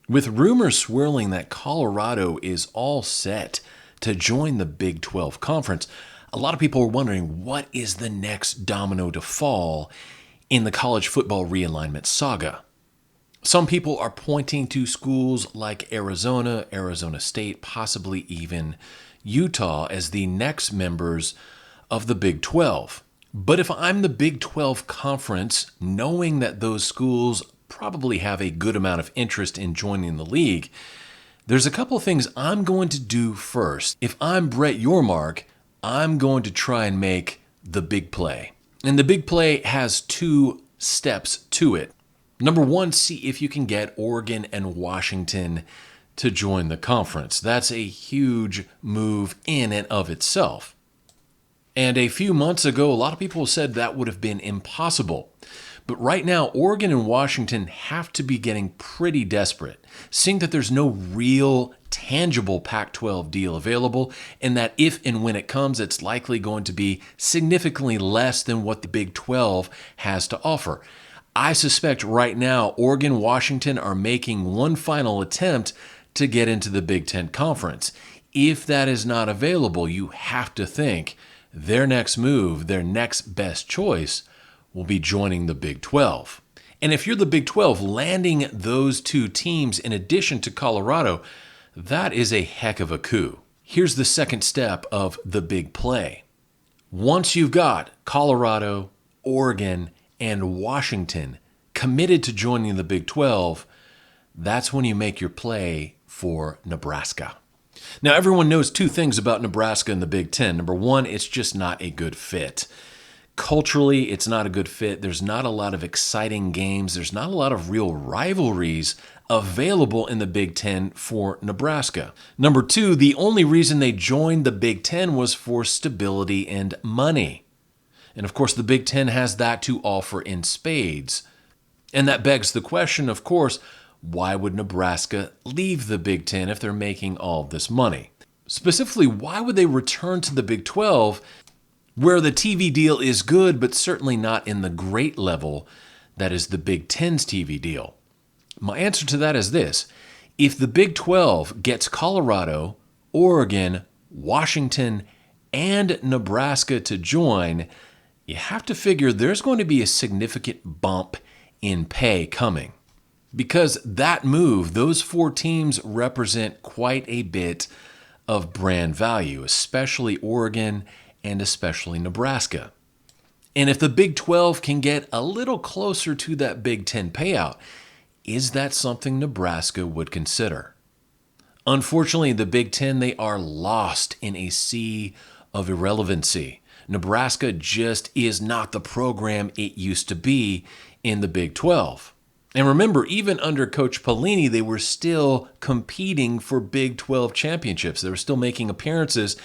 With rumors swirling that Colorado is all set to join the Big 12 Conference, a lot of people are wondering what is the next domino to fall in the college football realignment saga. Some people are pointing to schools like Arizona, Arizona State, possibly even Utah as the next members of the Big 12. But if I'm the Big 12 Conference, knowing that those schools probably have a good amount of interest in joining the league, there's a couple of things I'm going to do first. If I'm Brett Yormark, I'm going to try and make the big play. And the big play has two steps to it. Number one, see if you can get Oregon and Washington to join the conference. That's a huge move in and of itself. And a few months ago, a lot of people said that would have been impossible. But right now, Oregon and Washington have to be getting pretty desperate, seeing that there's no real tangible Pac-12 deal available, and that if and when it comes, it's likely going to be significantly less than what the Big 12 has to offer. I suspect right now, Oregon, Washington are making one final attempt to get into the Big 10 Conference. If that is not available, you have to think their next move, their next best choice, will be joining the Big 12. And if you're the Big 12, landing those two teams in addition to Colorado, that is a heck of a coup. Here's the second step of the big play. Once you've got Colorado, Oregon, and Washington committed to joining the Big 12, that's when you make your play for Nebraska. Now, everyone knows two things about Nebraska and the Big 10. Number one, it's just not a good fit. Culturally, it's not a good fit. There's not a lot of exciting games. There's not a lot of real rivalries available in the Big 10 for Nebraska. Number two, the only reason they joined the Big 10 was for stability and money. And of course, the Big 10 has that to offer in spades. And that begs the question, of course, why would Nebraska leave the Big 10 if they're making all of this money? Specifically, why would they return to the Big 12 where the TV deal is good, but certainly not in the great level that is the Big 10's TV deal? My answer to that is this. If the Big 12 gets Colorado, Oregon, Washington, and Nebraska to join, you have to figure there's going to be a significant bump in pay coming. Because that move, those four teams represent quite a bit of brand value, especially Oregon and especially Nebraska. And if the Big 12 can get a little closer to that Big 10 payout, is that something Nebraska would consider? Unfortunately, the Big 10, they are lost in a sea of irrelevancy. Nebraska just is not the program it used to be in the Big 12. And remember, even under Coach Pelini, they were still competing for Big 12 championships. They were still making appearances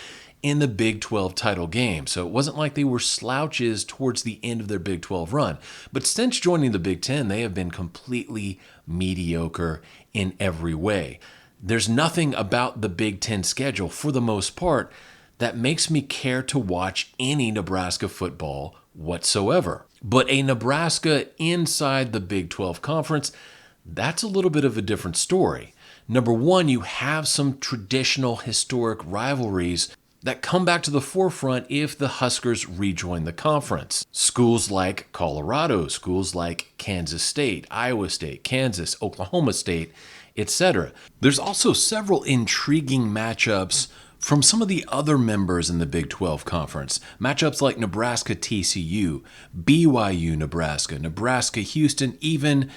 in the Big 12 title game. So it wasn't like they were slouches towards the end of their Big 12 run. But since joining the Big 10, they have been completely mediocre in every way. There's nothing about the Big 10 schedule, for the most part, that makes me care to watch any Nebraska football whatsoever. But a Nebraska inside the Big 12 Conference, that's a little bit of a different story. Number one, you have some traditional historic rivalries that come back to the forefront if the Huskers rejoin the conference. Schools like Colorado, schools like Kansas State, Iowa State, Kansas, Oklahoma State, etc. There's also several intriguing matchups from some of the other members in the Big 12 Conference. Matchups like Nebraska-TCU, BYU-Nebraska, Nebraska-Houston, even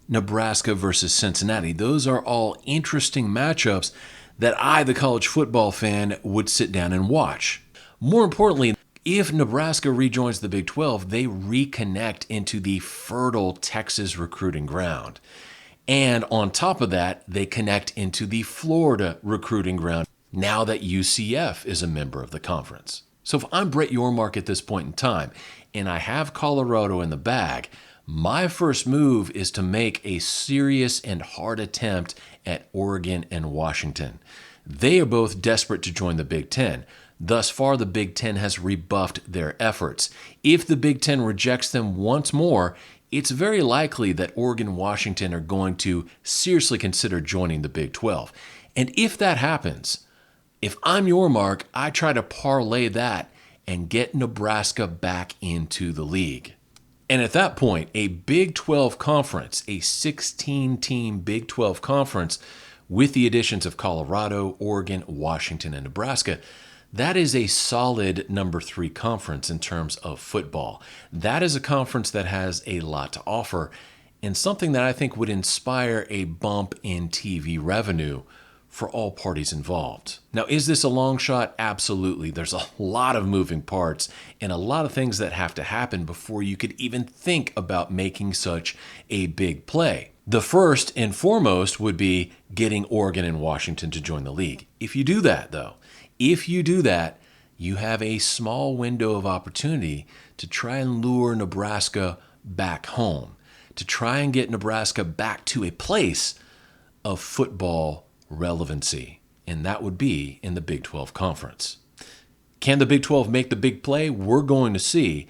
Nebraska versus Cincinnati. Those are all interesting matchups that I, the college football fan, would sit down and watch. More importantly, if Nebraska rejoins the Big 12, they reconnect into the fertile Texas recruiting ground. And on top of that, they connect into the Florida recruiting ground now that UCF is a member of the conference. So if I'm Brett Yormark at this point in time, and I have Colorado in the bag, my first move is to make a serious and hard attempt at Oregon and Washington. They are both desperate to join the Big 10. Thus far, the Big 10 has rebuffed their efforts. If the Big 10 rejects them once more, it's very likely that Oregon and Washington are going to seriously consider joining the Big 12. And if that happens, if I'm your Mark, I try to parlay that and get Nebraska back into the league. And at that point, a Big 12 conference, a 16-team Big 12 conference with the additions of Colorado, Oregon, Washington, and Nebraska, that is a solid number 3 conference in terms of football. That is a conference that has a lot to offer and something that I think would inspire a bump in TV revenue for all parties involved. Now, is this a long shot? Absolutely. There's a lot of moving parts and a lot of things that have to happen before you could even think about making such a big play. The first and foremost would be getting Oregon and Washington to join the league. If you do that, though, you have a small window of opportunity to try and lure Nebraska back home, to try and get Nebraska back to a place of football relevancy, and that would be in the Big 12 Conference. Can the Big 12 make the big play? We're going to see.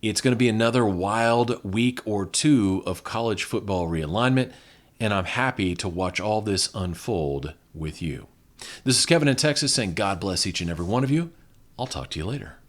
It's going to be another wild week or two of college football realignment, and I'm happy to watch all this unfold with you. This is Kevin in Texas saying God bless each and every one of you. I'll talk to you later.